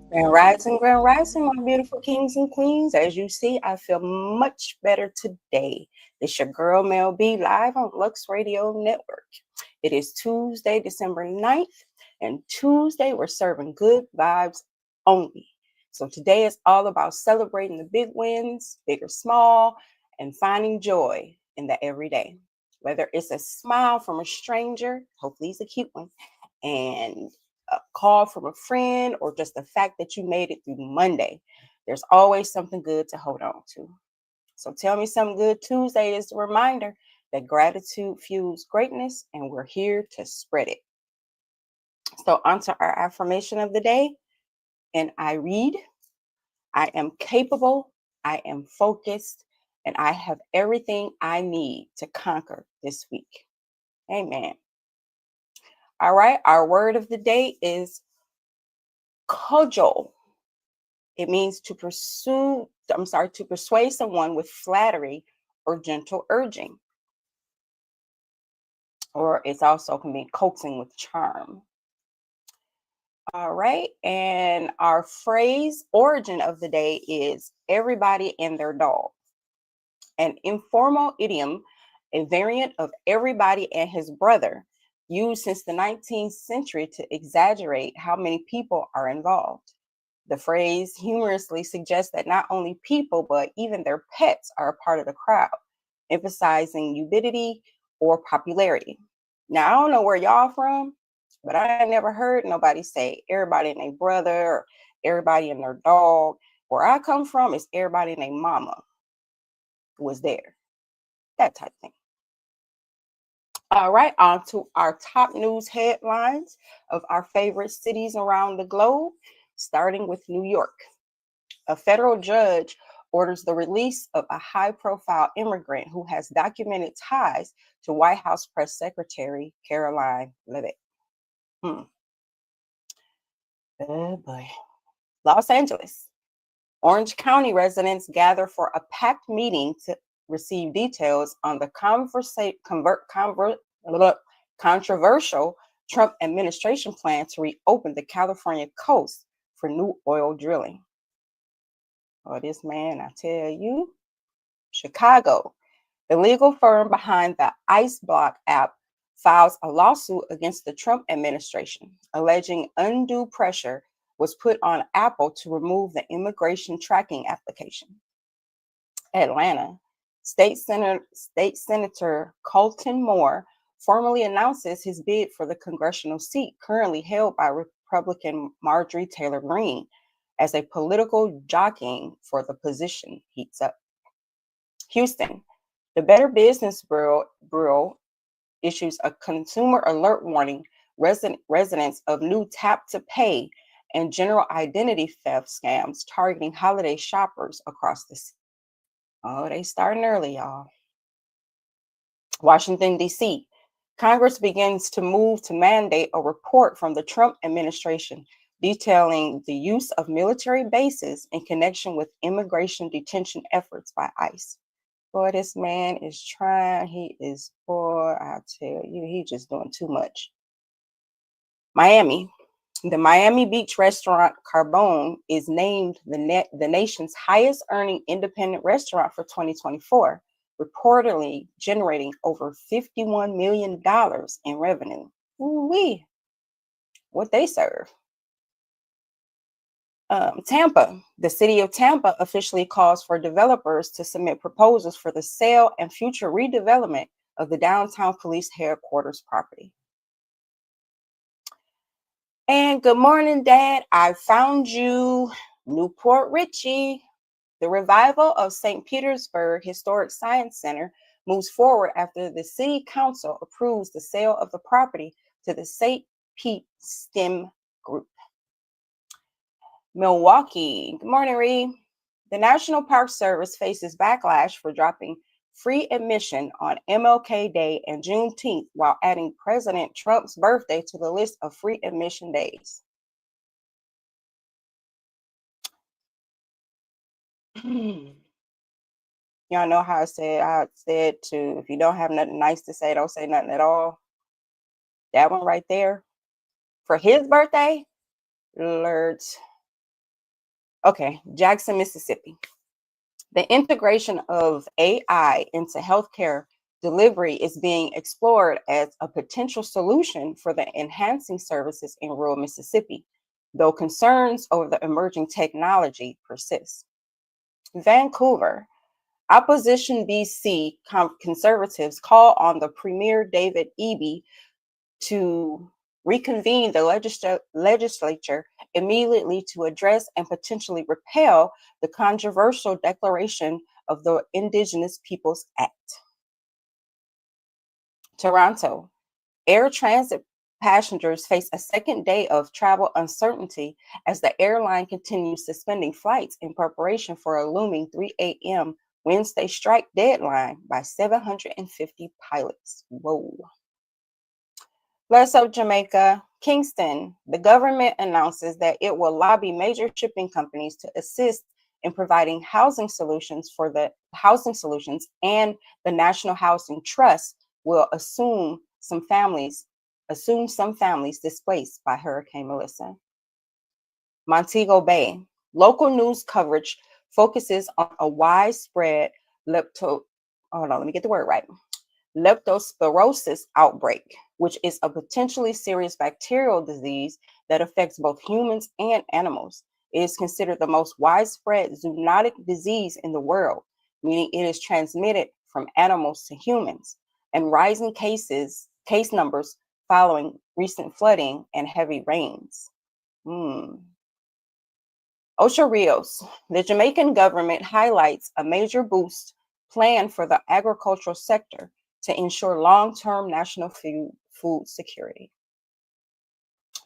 Grand rising, my beautiful kings and queens. As you see, I feel much better today. It's your girl Mel B live on Lux Radio Network. It is Tuesday, December 9th, and Tuesday we're serving good vibes only. So today is all about celebrating the big wins, big or small, and finding joy in the everyday. Whether it's a smile from a stranger, hopefully it's a cute one, and a call from a friend, or just the fact that you made it through Monday, there's always something good to hold on to. So tell me something good Tuesday is a reminder that gratitude fuels greatness and we're here to spread it. So on to our affirmation of the day. And I read, I am capable, I am focused, and I have everything I need to conquer this week. Amen. All right, our word of the day is cudgel. It means to persuade someone with flattery or gentle urging. Or it's also can be coaxing with charm. All right. And our phrase origin of the day is everybody and their dog. An informal idiom, a variant of everybody and his brother, used since the 19th century to exaggerate how many people are involved. The phrase humorously suggests that not only people, but even their pets are a part of the crowd, emphasizing ubiquity or popularity. Now, I don't know where y'all from, but I never heard nobody say everybody and their brother or everybody and their dog. Where I come from is everybody and their mama was there, that type of thing. All right, on to our top news headlines of our favorite cities around the globe, starting with New York. A federal judge orders the release of a high-profile immigrant who has documented ties to White House Press Secretary Caroline Levitt. Oh boy. Los Angeles. Orange County residents gather for a packed meeting to receive details on the controversial Trump administration plan to reopen the California coast for new oil drilling. Oh, this man, I tell you. Chicago. The legal firm behind the Ice Block app files a lawsuit against the Trump administration, alleging undue pressure was put on Apple to remove the immigration tracking application. Atlanta. State Senator Colton Moore formally announces his bid for the congressional seat currently held by Republican Marjorie Taylor Greene as a political jockeying for the position heats up. Houston. The Better Business Bureau issues a consumer alert warning residents of new tap to pay and general identity theft scams targeting holiday shoppers across the city. Oh, they starting early, y'all. Washington, D.C. Congress begins to move to mandate a report from the Trump administration detailing the use of military bases in connection with immigration detention efforts by ICE. Boy, this man is trying. Boy, I tell you, he's just doing too much. Miami. The Miami Beach restaurant Carbone is named the nation's highest earning independent restaurant for 2024, reportedly generating over $51 million in revenue. Ooh-wee. What they serve. Tampa. The city of Tampa officially calls for developers to submit proposals for the sale and future redevelopment of the downtown police headquarters property. And good morning, Dad. I found you, Newport Richie. The revival of St. Petersburg Historic Science Center moves forward after the city council approves the sale of the property to the St. Pete STEM Group. Milwaukee. Good morning, Reed. The National Park Service faces backlash for dropping free admission on MLK Day and Juneteenth while adding President Trump's birthday to the list of free admission days. Y'all know how I said to, if you don't have nothing nice to say, don't say nothing at all. That one right there. For his birthday, Lord, Okay, Jackson, Mississippi. The integration of AI into healthcare delivery is being explored as a potential solution for the enhancing services in rural Mississippi, though concerns over the emerging technology persist. Vancouver. Opposition BC conservatives call on the Premier J.A.B to reconvene the legislature immediately to address and potentially repeal the controversial declaration of the Indigenous Peoples Act. Toronto. Air transit passengers face a second day of travel uncertainty as the airline continues suspending flights in preparation for a looming 3 a.m. Wednesday strike deadline by 750 pilots. Whoa. Let's up Jamaica, Kingston. The government announces that it will lobby major shipping companies to assist in providing housing solutions and the National Housing Trust will assume some families displaced by Hurricane Melissa. Montego Bay. Local news coverage focuses on a widespread leptospirosis outbreak, which is a potentially serious bacterial disease that affects both humans and animals. It is considered the most widespread zoonotic disease in the world, meaning it is transmitted from animals to humans, and rising case numbers following recent flooding and heavy rains. Ocho Rios. The Jamaican government highlights a major boost plan for the agricultural sector to ensure long-term national food security.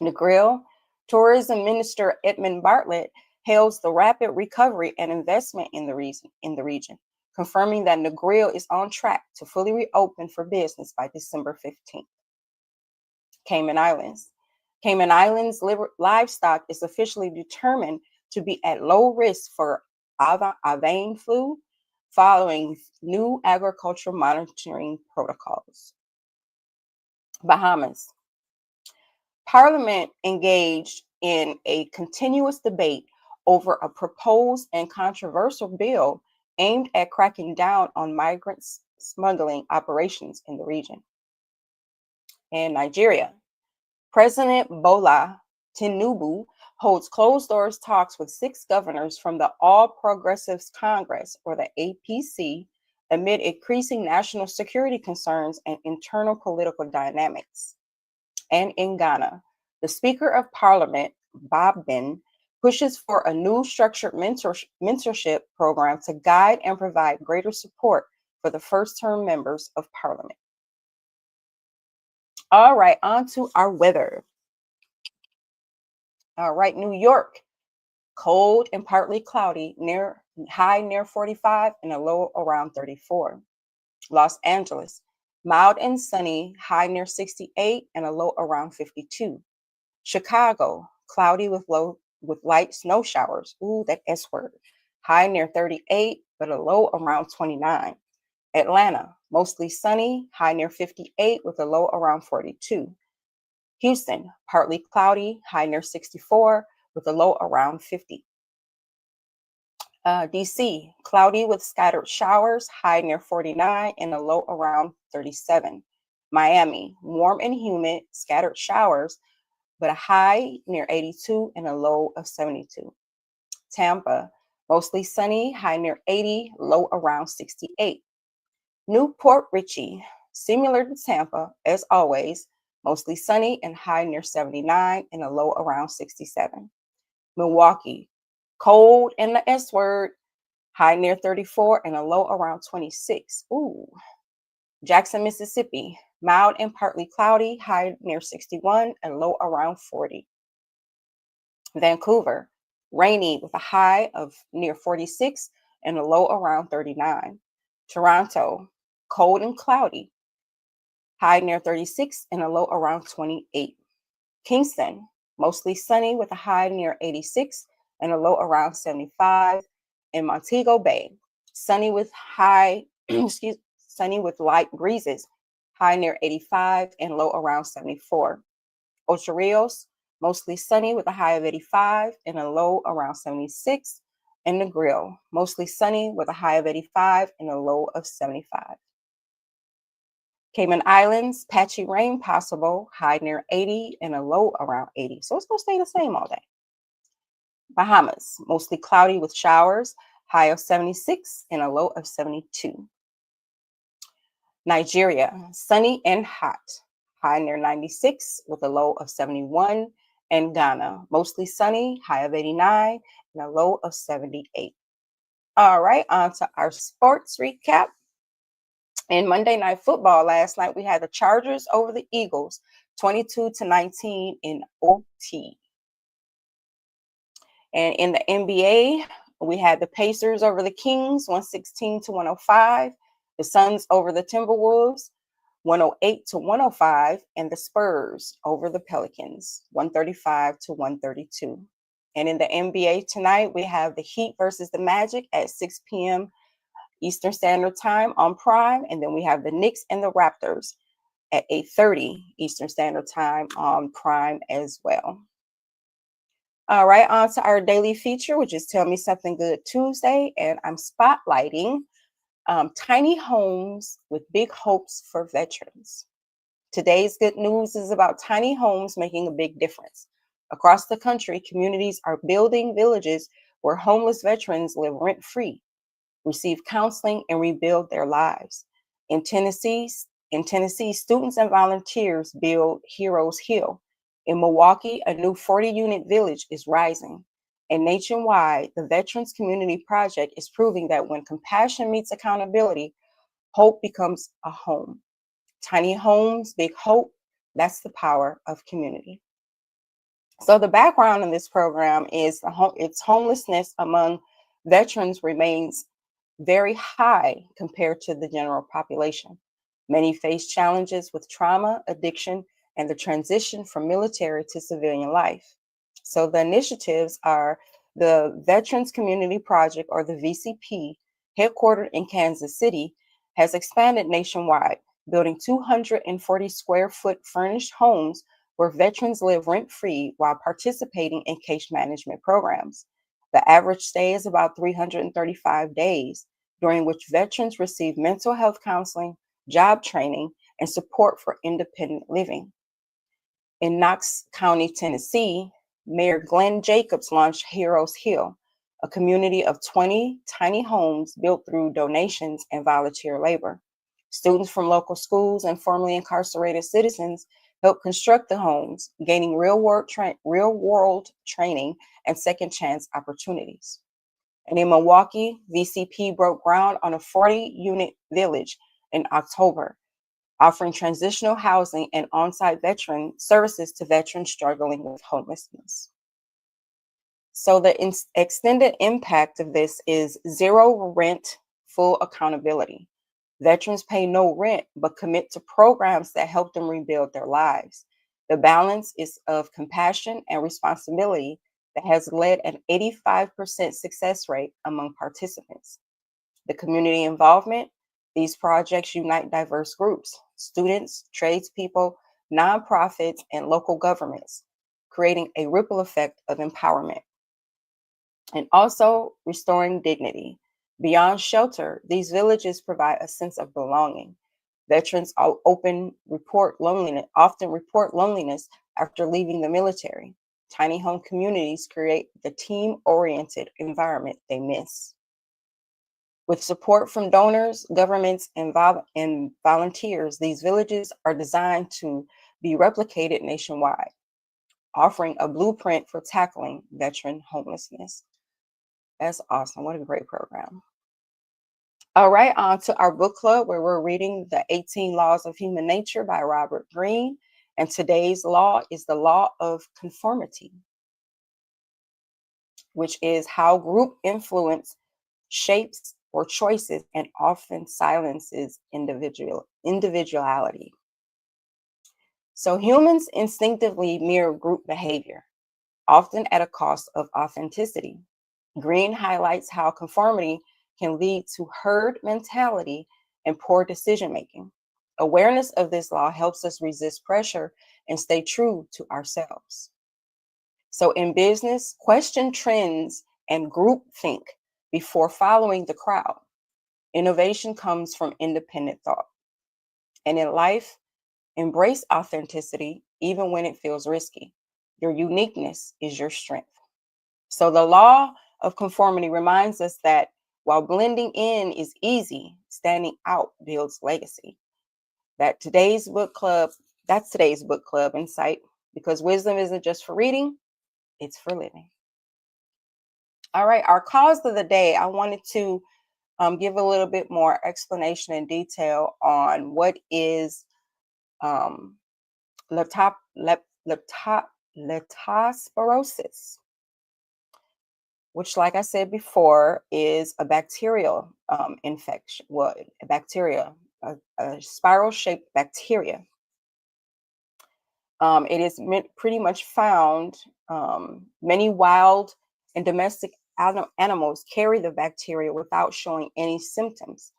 Negril. Tourism Minister Edmund Bartlett hails the rapid recovery and investment in the region, confirming that Negril is on track to fully reopen for business by December 15th. Cayman Islands. Cayman Islands livestock is officially determined to be at low risk for avian flu following new agricultural monitoring protocols. Bahamas. Parliament engaged in a continuous debate over a proposed and controversial bill aimed at cracking down on migrants smuggling operations in the region. In Nigeria, President Bola Tinubu holds closed doors talks with 6 governors from the All Progressives Congress, or the APC, amid increasing national security concerns and internal political dynamics. And in Ghana, the Speaker of Parliament, Bob Ben, pushes for a new structured mentorship program to guide and provide greater support for the first-term members of Parliament. All right, on to our weather. All right, New York, cold and partly cloudy, high near 45 and a low around 34. Los Angeles, mild and sunny, high near 68 and a low around 52. Chicago, cloudy with light snow showers. Ooh, that S word. High near 38, but a low around 29. Atlanta, mostly sunny, high near 58 with a low around 42. Houston, partly cloudy, high near 64 with a low around 50. DC, cloudy with scattered showers, high near 49 and a low around 37. Miami, warm and humid, scattered showers, but a high near 82 and a low of 72. Tampa, mostly sunny, high near 80, low around 68. Newport Richey, similar to Tampa, as always, mostly sunny and high near 79 and a low around 67. Milwaukee, cold and the S word, high near 34 and a low around 26. Ooh. Jackson, Mississippi, mild and partly cloudy, high near 61 and low around 40. Vancouver, rainy with a high of near 46 and a low around 39. Toronto, cold and cloudy, high near 36 and a low around 28. Kingston, mostly sunny with a high near 86 and a low around 75. And Montego Bay, sunny with sunny with light breezes, high near 85 and low around 74. Ocho Rios, mostly sunny with a high of 85 and a low around 76. and Negril, mostly sunny with a high of 85 and a low of 75. Cayman Islands, patchy rain possible, high near 80 and a low around 80. So it's going to stay the same all day. Bahamas, mostly cloudy with showers, high of 76 and a low of 72. Nigeria, sunny and hot, high near 96 with a low of 71. And Ghana, mostly sunny, high of 89 and a low of 78. All right, on to our sports recap. In Monday Night Football last night, we had the Chargers over the Eagles, 22-19 in OT. And in the NBA, we had the Pacers over the Kings, 116-105. The Suns over the Timberwolves, 108-105. And the Spurs over the Pelicans, 135-132. And in the NBA tonight, we have the Heat versus the Magic at 6 p.m. Eastern Standard Time on Prime. And then we have the Knicks and the Raptors at 8:30 Eastern Standard Time on Prime as well. All right, on to our daily feature, which is Tell Me Something Good Tuesday. And I'm spotlighting tiny homes with big hopes for veterans. Today's good news is about tiny homes making a big difference. Across the country, communities are building villages where homeless veterans live rent-free, receive counseling, and rebuild their lives. In Tennessee, students and volunteers build Heroes Hill. In Milwaukee, a new 40-unit village is rising. And nationwide, the Veterans Community Project is proving that when compassion meets accountability, hope becomes a home. Tiny homes, big hope. That's the power of community. So the background in this program is its homelessness among veterans remains very high compared to the general population. Many face challenges with trauma, addiction, and the transition from military to civilian life. So the initiatives are the Veterans Community Project, or the VCP, headquartered in Kansas City, has expanded nationwide, building 240 square foot furnished homes where veterans live rent-free while participating in case management programs. The average stay is about 335 days, during which veterans receive mental health counseling, job training, and support for independent living. In Knox County, Tennessee, Mayor Glenn Jacobs launched Heroes Hill, a community of 20 tiny homes built through donations and volunteer labor. Students from local schools and formerly incarcerated citizens helped construct the homes, gaining real-world training and second chance opportunities. And in Milwaukee, VCP broke ground on a 40-unit village in October, offering transitional housing and on-site veteran services to veterans struggling with homelessness. So the extended impact of this is zero rent, full accountability. Veterans pay no rent, but commit to programs that help them rebuild their lives. The balance is of compassion and responsibility that has led an 85% success rate among participants. The community involvement, these projects unite diverse groups, students, tradespeople, nonprofits, and local governments, creating a ripple effect of empowerment. And also restoring dignity. Beyond shelter, these villages provide a sense of belonging. Veterans often report loneliness after leaving the military. Tiny home communities create the team-oriented environment they miss. With support from donors, governments, and volunteers, these villages are designed to be replicated nationwide, offering a blueprint for tackling veteran homelessness. That's awesome. What a great program. All right, on to our book club where we're reading The 18 Laws of Human Nature by Robert Greene. And today's law is the law of conformity, which is how group influence shapes or choices and often silences individuality. So humans instinctively mirror group behavior, often at a cost of authenticity. Greene highlights how conformity can lead to herd mentality and poor decision-making. Awareness of this law helps us resist pressure and stay true to ourselves. So in business, question trends and groupthink before following the crowd. Innovation comes from independent thought. And in life, embrace authenticity even when it feels risky. Your uniqueness is your strength. So the law of conformity reminds us that while blending in is easy, standing out builds legacy. That's today's book club insight, because wisdom isn't just for reading, it's for living. All right, our cause of the day, I wanted to give a little bit more explanation and detail on what is um, leptospirosis, which, like I said before, is a bacterial infection. Well, a bacteria, a spiral-shaped bacteria. It is pretty much found. Many wild and domestic animals carry the bacteria without showing any symptoms.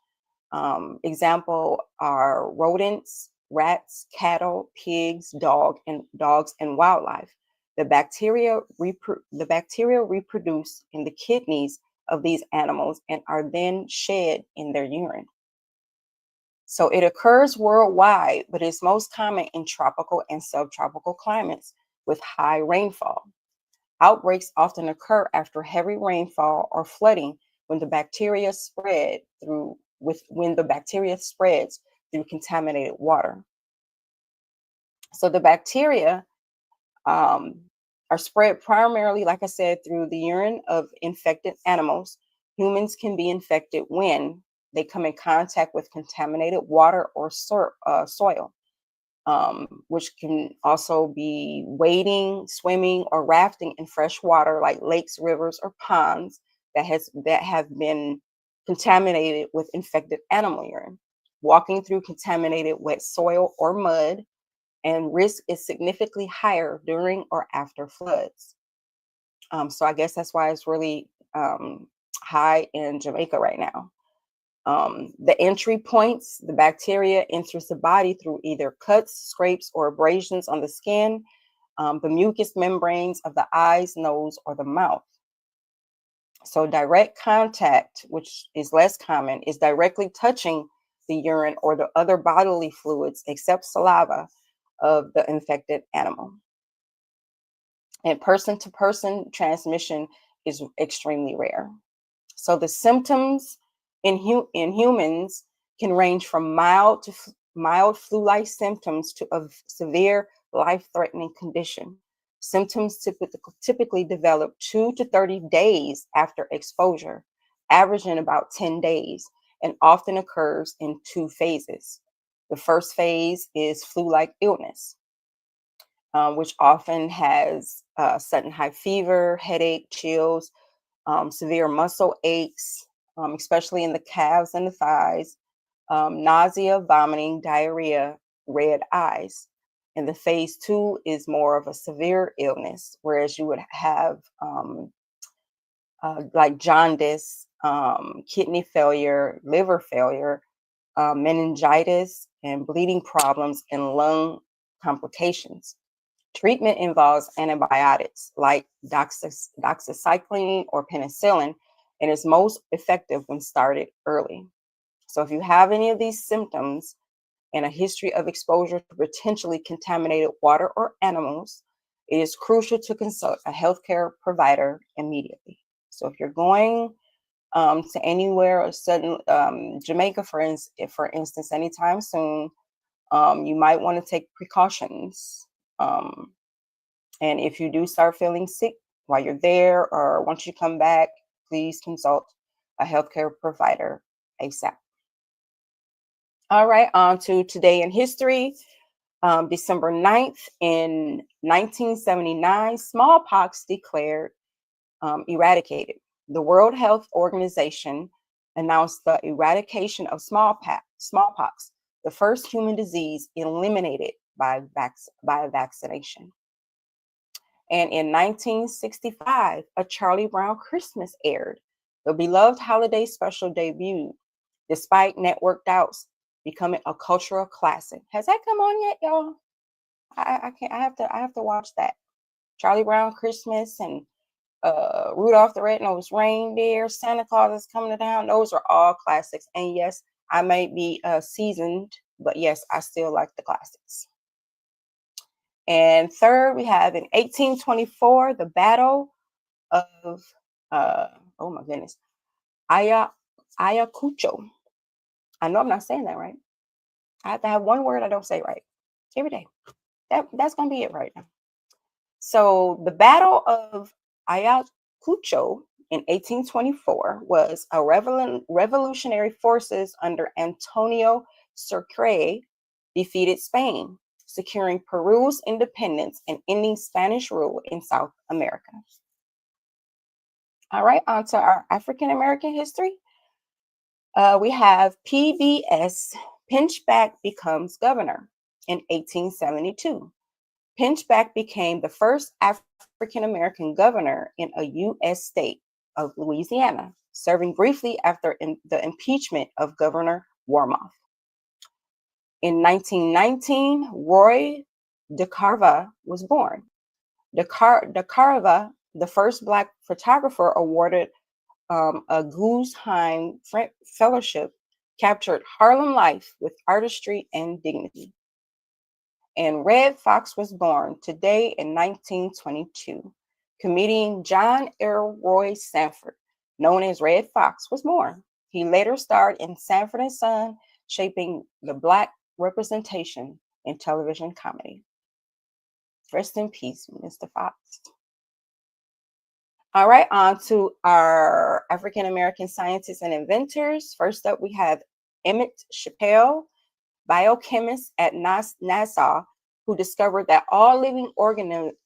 Example are rodents, rats, cattle, pigs, dogs, and wildlife. The bacteria reproduce in the kidneys of these animals and are then shed in their urine. So it occurs worldwide, but is most common in tropical and subtropical climates with high rainfall. Outbreaks often occur after heavy rainfall or flooding when the bacteria when the bacteria spreads through contaminated water. So the bacteria um, are spread primarily, like I said, through the urine of infected animals. Humans can be infected when they come in contact with contaminated water or soil, which can also be wading, swimming, or rafting in fresh water like lakes, rivers, or ponds that have been contaminated with infected animal urine. Walking through contaminated wet soil or mud, and risk is significantly higher during or after floods. So I guess that's why it's really high in Jamaica right now. The entry points, the bacteria enters the body through either cuts, scrapes, or abrasions on the skin, the mucous membranes of the eyes, nose, or the mouth. So direct contact, which is less common, is directly touching the urine or the other bodily fluids except saliva of the infected animal. And person-to-person transmission is extremely rare. So the symptoms in humans can range from mild flu-like symptoms to a severe life-threatening condition. Symptoms typically develop 2 to 30 days after exposure, averaging about 10 days, and often occurs in 2 phases. The first phase is flu-like illness, which often has sudden high fever, headache, chills, severe muscle aches, especially in the calves and the thighs, nausea, vomiting, diarrhea, red eyes. And the phase 2 is more of a severe illness, whereas you would have like jaundice, kidney failure, liver failure, meningitis, and bleeding problems and lung complications. Treatment involves antibiotics like doxycycline or penicillin, and is most effective when started early. So if you have any of these symptoms and a history of exposure to potentially contaminated water or animals, it is crucial to consult a healthcare provider immediately. So if you're going to anywhere or sudden Jamaica, for instance, anytime soon, you might want to take precautions. And if you do start feeling sick while you're there or once you come back, please consult a healthcare provider ASAP. All right, on to today in history. December 9th in 1979, smallpox declared eradicated. The World Health Organization announced the eradication of smallpox, the first human disease eliminated by vaccination. And in 1965, A Charlie Brown Christmas aired. The beloved holiday special debuted, despite network doubts, becoming a cultural classic. Has that come on yet, y'all? I can't. I have to watch that. Charlie Brown Christmas, and Rudolph the Red-Nosed Reindeer, Santa Claus is Coming to Town. Those are all classics. And yes, I may be seasoned, but yes, I still like the classics. And third, we have in 1824, the Battle of, oh my goodness, Ayacucho. I know I'm not saying that right. I have to have one word I don't say right every day. That's going to be it right now. So the Battle of Ayacucho in 1824 was a revolutionary forces under Antonio Sucre defeated Spain, securing Peru's independence and ending Spanish rule in South America. All right, on to our African American history. We have PBS, Pinchback becomes governor in 1872. Pinchback became the first African American governor in a U.S. state of Louisiana, serving briefly after the impeachment of Governor Warmoth. In 1919, Roy DeCarva was born. DeCarva, the first Black photographer awarded a Guggenheim Fellowship, captured Harlem life with artistry and dignity. And Red Fox was born today in 1922. Comedian John Elroy Sanford, known as Red Fox, was born. He later starred in Sanford and Son, shaping the Black representation in television comedy. Rest in peace, Mr. Fox. All right, on to our African American scientists and inventors. First up, we have Emmett Chappell, biochemist at NASA, who discovered that all living organisms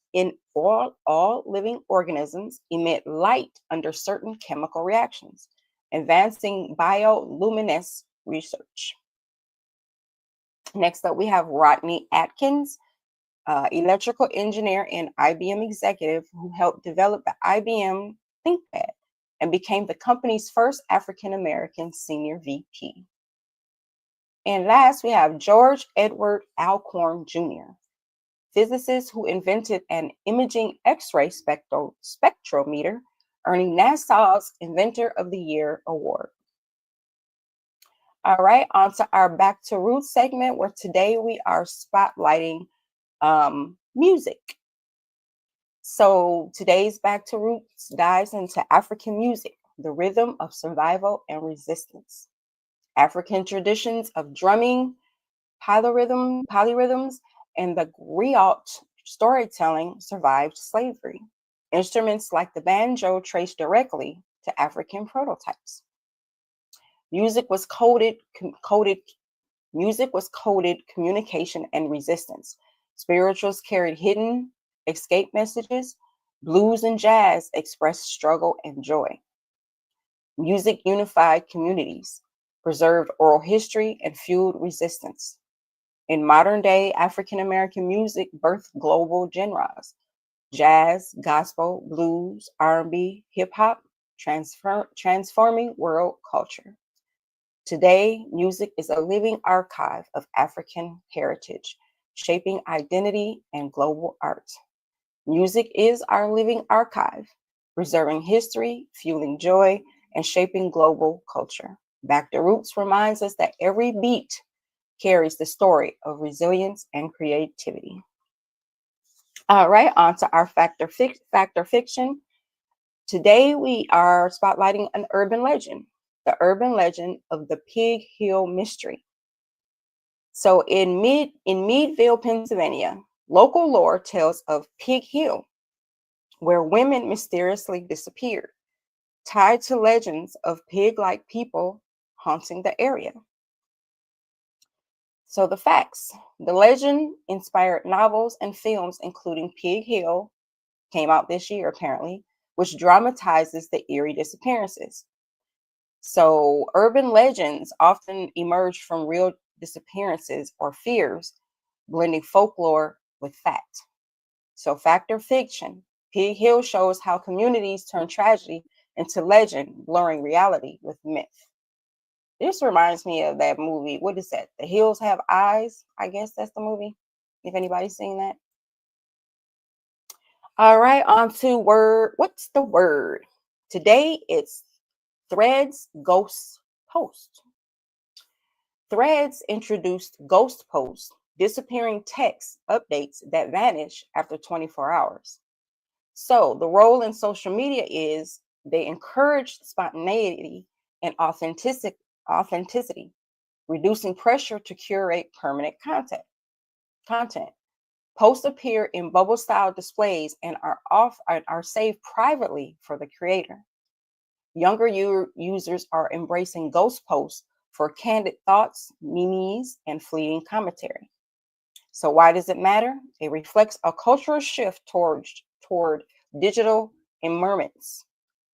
emit light under certain chemical reactions, advancing bioluminescence research. Next up, we have Rodney Atkins, electrical engineer and IBM executive who helped develop the IBM ThinkPad and became the company's first African American senior VP. And last, we have George Edward Alcorn Jr., physicist who invented an imaging X-ray spectrometer, earning NASA's Inventor of the Year award. All right, on to our Back to Roots segment, where today we are spotlighting music. So today's Back to Roots dives into African music, the rhythm of survival and resistance. African traditions of drumming, polyrhythms, and the griot storytelling survived slavery. Instruments like the banjo trace directly to African prototypes. Music was coded communication and resistance. Spirituals carried hidden escape messages. Blues and jazz expressed struggle and joy. Music unified communities, preserved oral history, and fueled resistance. In modern day African American music birthed global genres: jazz, gospel, blues, R&B, hip hop, transforming world culture. Today, music is a living archive of African heritage, shaping identity and global art. Music is our living archive, preserving history, fueling joy, and shaping global culture. Back to Roots reminds us that every beat carries the story of resilience and creativity. All right, on to our fact or fiction. Today we are spotlighting an urban legend, the urban legend of the Pig Hill Mystery. So in Meadville, Pennsylvania, local lore tells of Pig Hill, where women mysteriously disappeared, tied to legends of pig-like people haunting the area. So the facts: the legend inspired novels and films, including Pig Hill, came out this year apparently, which dramatizes the eerie disappearances. So urban legends often emerge from real disappearances or fears, blending folklore with fact. So fact or fiction: Pig Hill shows how communities turn tragedy into legend, blurring reality with myth. This reminds me of that movie. What is that? The Hills Have Eyes. I guess that's the movie, if anybody's seen that. All right, on to word. What's the word? Today it's Threads Ghost Post. Threads introduced ghost posts, disappearing text updates that vanish after 24 hours. So, the role in social media is they encourage spontaneity and authenticity, reducing pressure to curate permanent content. Posts appear in bubble style displays and are saved privately for the creator. Younger users are embracing ghost posts for candid thoughts, memes, and fleeting commentary. So why does it matter? It reflects a cultural shift toward digital immerments,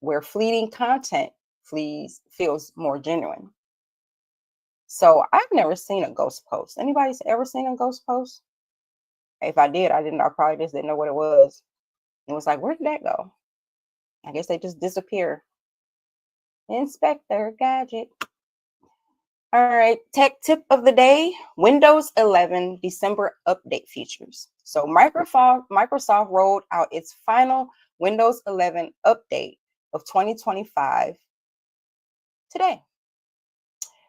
where fleeting content feels more genuine. So I've never seen a ghost post. Anybody's ever seen a ghost post? If I did, I probably just didn't know what it was. It was like, where did that go? I guess they just disappear. Inspector Gadget. All right, tech tip of the day, Windows 11 December update features. So Microsoft rolled out its final Windows 11 update of 2025 today.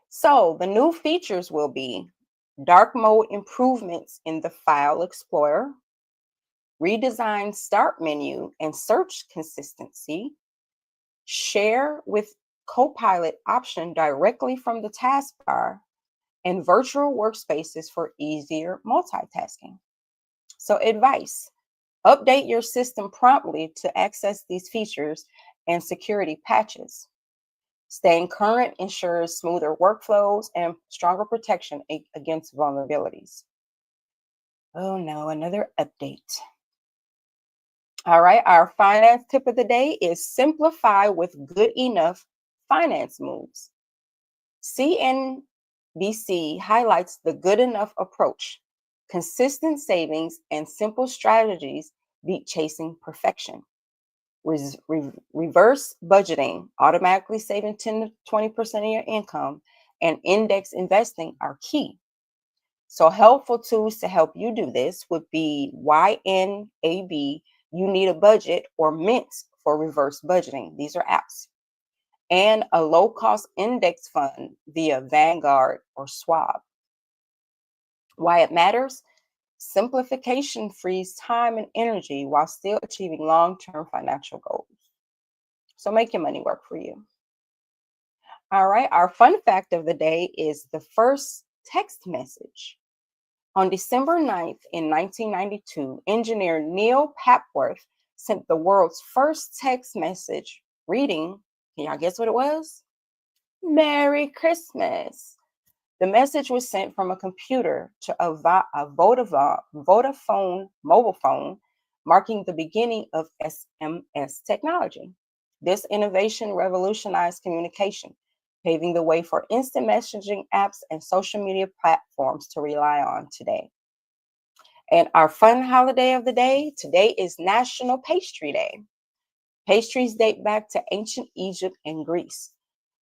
So the new features will be dark mode improvements in the File Explorer, redesigned start menu and search consistency, share with Copilot option directly from the taskbar, and virtual workspaces for easier multitasking. So, advice: update your system promptly to access these features and security patches. Staying current ensures smoother workflows and stronger protection against vulnerabilities. Oh no, another update. All right, our finance tip of the day is simplify with good enough finance moves. CNBC highlights the good enough approach. Consistent savings and simple strategies beat chasing perfection. Reverse budgeting, automatically saving 10 to 20% of your income, and index investing are key. So, helpful tools to help you do this would be YNAB, You Need a Budget, or Mint for reverse budgeting. These are apps. And a low cost index fund via Vanguard or Schwab. Why it matters? Simplification frees time and energy while still achieving long term financial goals. So make your money work for you. All right, our fun fact of the day is the first text message. On December 9th in 1992, engineer Neil Papworth sent the world's first text message reading, can y'all guess what it was? Merry Christmas. The message was sent from a computer to a Vodafone mobile phone, marking the beginning of SMS technology. This innovation revolutionized communication, paving the way for instant messaging apps and social media platforms to rely on today. And our fun holiday of the day, today is National Pastry Day. Pastries date back to ancient Egypt and Greece,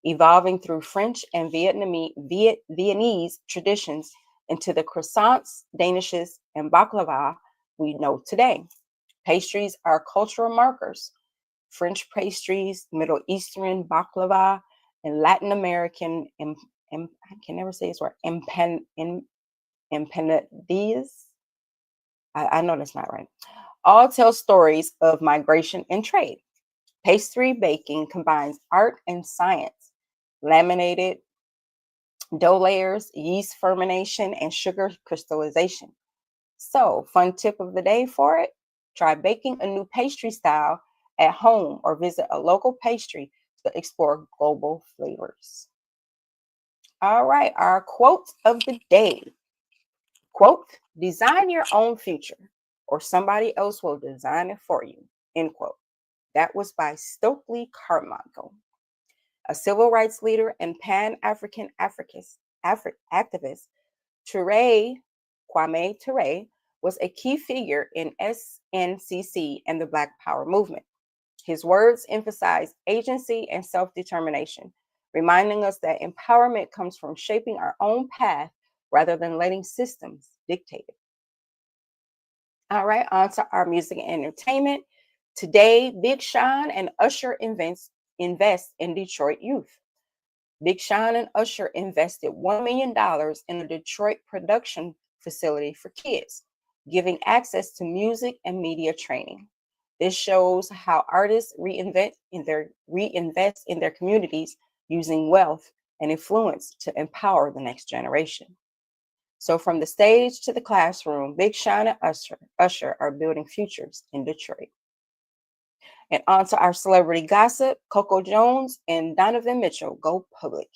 evolving through French and Viennese traditions into the croissants, danishes, and baklava we know today. Pastries are cultural markers. French pastries, Middle Eastern baklava, and Latin American, I can never say this word, empanadillas. I know that's not right. All tell stories of migration and trade. Pastry baking combines art and science. Laminated dough layers, yeast fermentation, and sugar crystallization. So, fun tip of the day for it: try baking a new pastry style at home or visit a local pastry to explore global flavors. All right, our quote of the day. Quote, design your own future or somebody else will design it for you. End quote. That was by Stokely Carmichael, a civil rights leader and Pan-African activist. Kwame Ture, was a key figure in SNCC and the Black Power movement. His words emphasize agency and self-determination, reminding us that empowerment comes from shaping our own path rather than letting systems dictate it. All right, on to our music and entertainment. Today, Big Sean and Usher invest in Detroit youth. Big Sean and Usher invested $1 million in a Detroit production facility for kids, giving access to music and media training. This shows how artists reinvest in their communities using wealth and influence to empower the next generation. So from the stage to the classroom, Big Sean and Usher are building futures in Detroit. And on to our celebrity gossip. Coco Jones and Donovan Mitchell go public.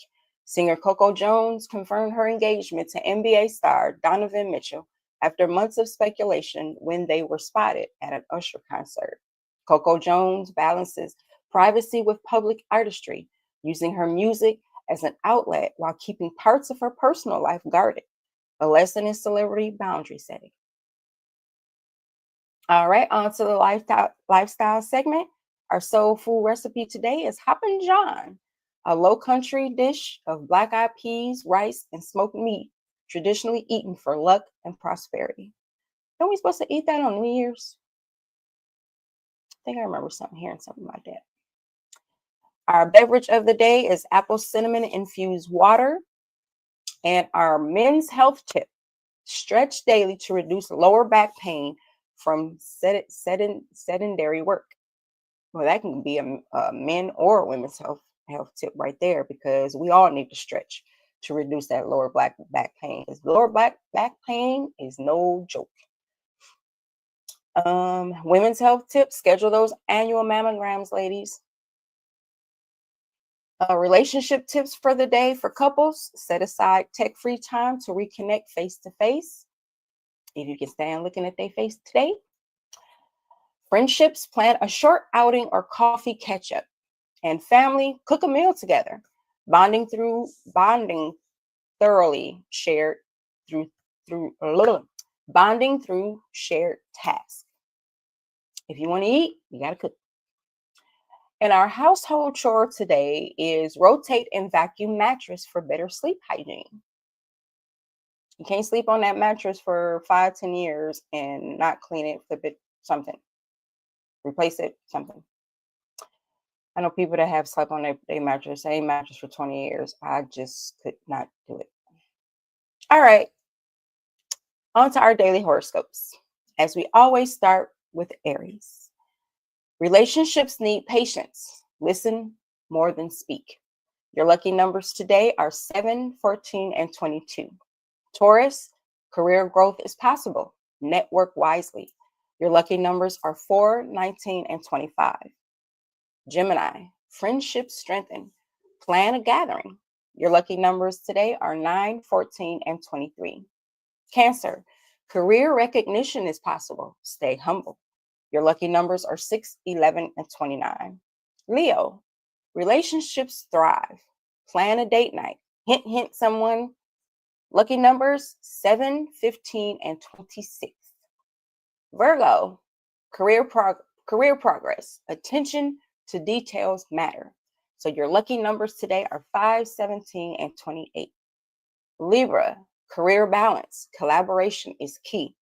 Singer Coco Jones confirmed her engagement to NBA star Donovan Mitchell after months of speculation when they were spotted at an Usher concert. Coco Jones balances privacy with public artistry, using her music as an outlet while keeping parts of her personal life guarded. A lesson in celebrity boundary setting. All right, on to the lifestyle segment. Our soul food recipe today is Hoppin' John, a low country dish of black eyed peas, rice, and smoked meat, traditionally eaten for luck and prosperity. Aren't we supposed to eat that on New Year's? I think I remember hearing something like that. Our beverage of the day is apple cinnamon infused water. And our men's health tip: stretch daily to reduce lower back pain from sedentary work. Well, that can be a men or women's health tip right there, because we all need to stretch to reduce that lower back pain. Because lower back pain is no joke. Women's health tips: schedule those annual mammograms, ladies. Relationship tips for the day for couples: set aside tech-free time to reconnect face to face. If you can stand looking at their face today. Friendships: plan a short outing or coffee catch up. And family: cook a meal together. Bonding thoroughly shared through bonding through shared tasks. If you want to eat, you got to cook. And our household chore today is rotate and vacuum mattress for better sleep hygiene. You can't sleep on that mattress for 5-10 years and not clean it, flip it, something, replace it, something. I know people that have slept on their mattress, same mattress for 20 years. I just could not do it. All right, on to our daily horoscopes. As we always start with Aries. Relationships need patience. Listen more than speak. Your lucky numbers today are 7, 14, and 22. Taurus, career growth is possible. Network wisely. Your lucky numbers are 4, 19, and 25. Gemini, friendships strengthen. Plan a gathering. Your lucky numbers today are 9, 14, and 23. Cancer, career recognition is possible. Stay humble. Your lucky numbers are 6, 11, and 29. Leo, relationships thrive. Plan a date night. Hint, hint, someone. Lucky numbers 7, 15, and 26. Virgo, career progress. Attention to details matter. So your lucky numbers today are 5, 17, and 28. Libra, career balance. Collaboration is key.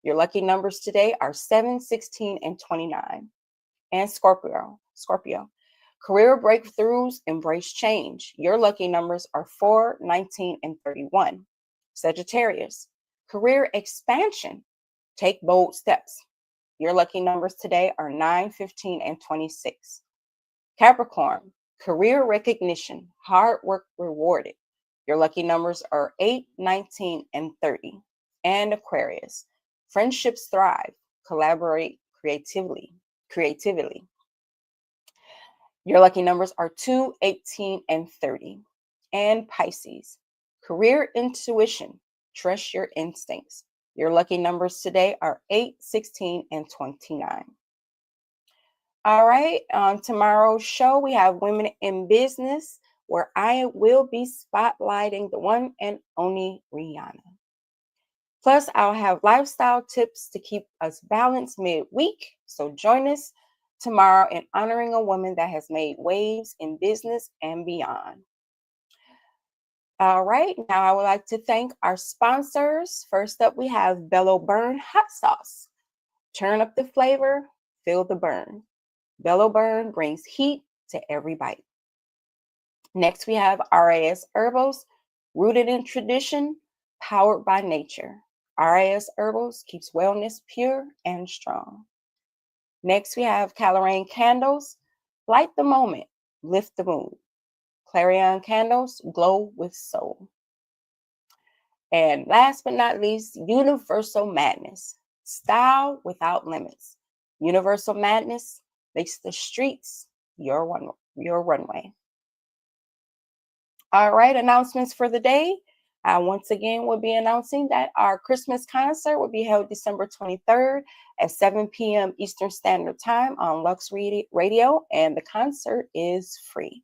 Your lucky numbers today are 7, 16, and 29. And Scorpio, career breakthroughs, embrace change. Your lucky numbers are 4, 19, and 31. Sagittarius, career expansion. Take bold steps. Your lucky numbers today are 9, 15, and 26. Capricorn, career recognition. Hard work rewarded. Your lucky numbers are 8, 19, and 30. And Aquarius, friendships thrive. Collaborate creatively. Your lucky numbers are 2, 18, and 30. And Pisces, career intuition. Trust your instincts. Your lucky numbers today are 8, 16, and 29. All right, on tomorrow's show, we have Women in Business, where I will be spotlighting the one and only Rihanna. Plus, I'll have lifestyle tips to keep us balanced midweek. So join us tomorrow in honoring a woman that has made waves in business and beyond. All right, now I would like to thank our sponsors. First up, we have Bello Burn Hot Sauce. Turn up the flavor, feel the burn. Bellow Burn brings heat to every bite. Next, we have RAS Herbals, rooted in tradition, powered by nature. RAS Herbals keeps wellness pure and strong. Next, we have Calorane Candles, light the moment, lift the mood. Clarion Candles, glow with soul. And last but not least, Universal Madness, style without limits. Universal Madness makes the streets your runway. All right, announcements for the day. I once again will be announcing that our Christmas concert will be held December 23rd at 7 p.m. Eastern Standard Time on Lux Radio, and the concert is free.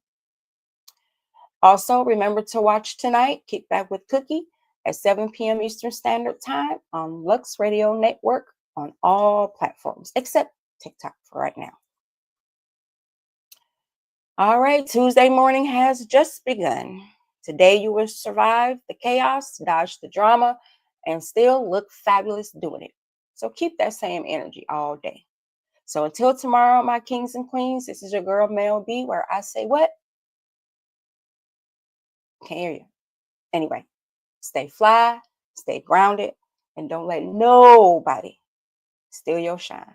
Also, remember to watch tonight, Kick Back with Cookie, at 7 p.m. Eastern Standard Time on Lux Radio Network on all platforms, except TikTok for right now. All right, Tuesday morning has just begun. Today you will survive the chaos, dodge the drama, and still look fabulous doing it. So keep that same energy all day. So until tomorrow, my kings and queens, this is your girl Mel B, where I say what? Can't hear you. Anyway, stay fly, stay grounded, and don't let nobody steal your shine.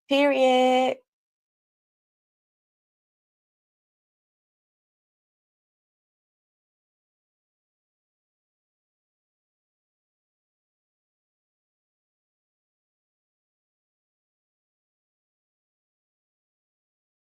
Period.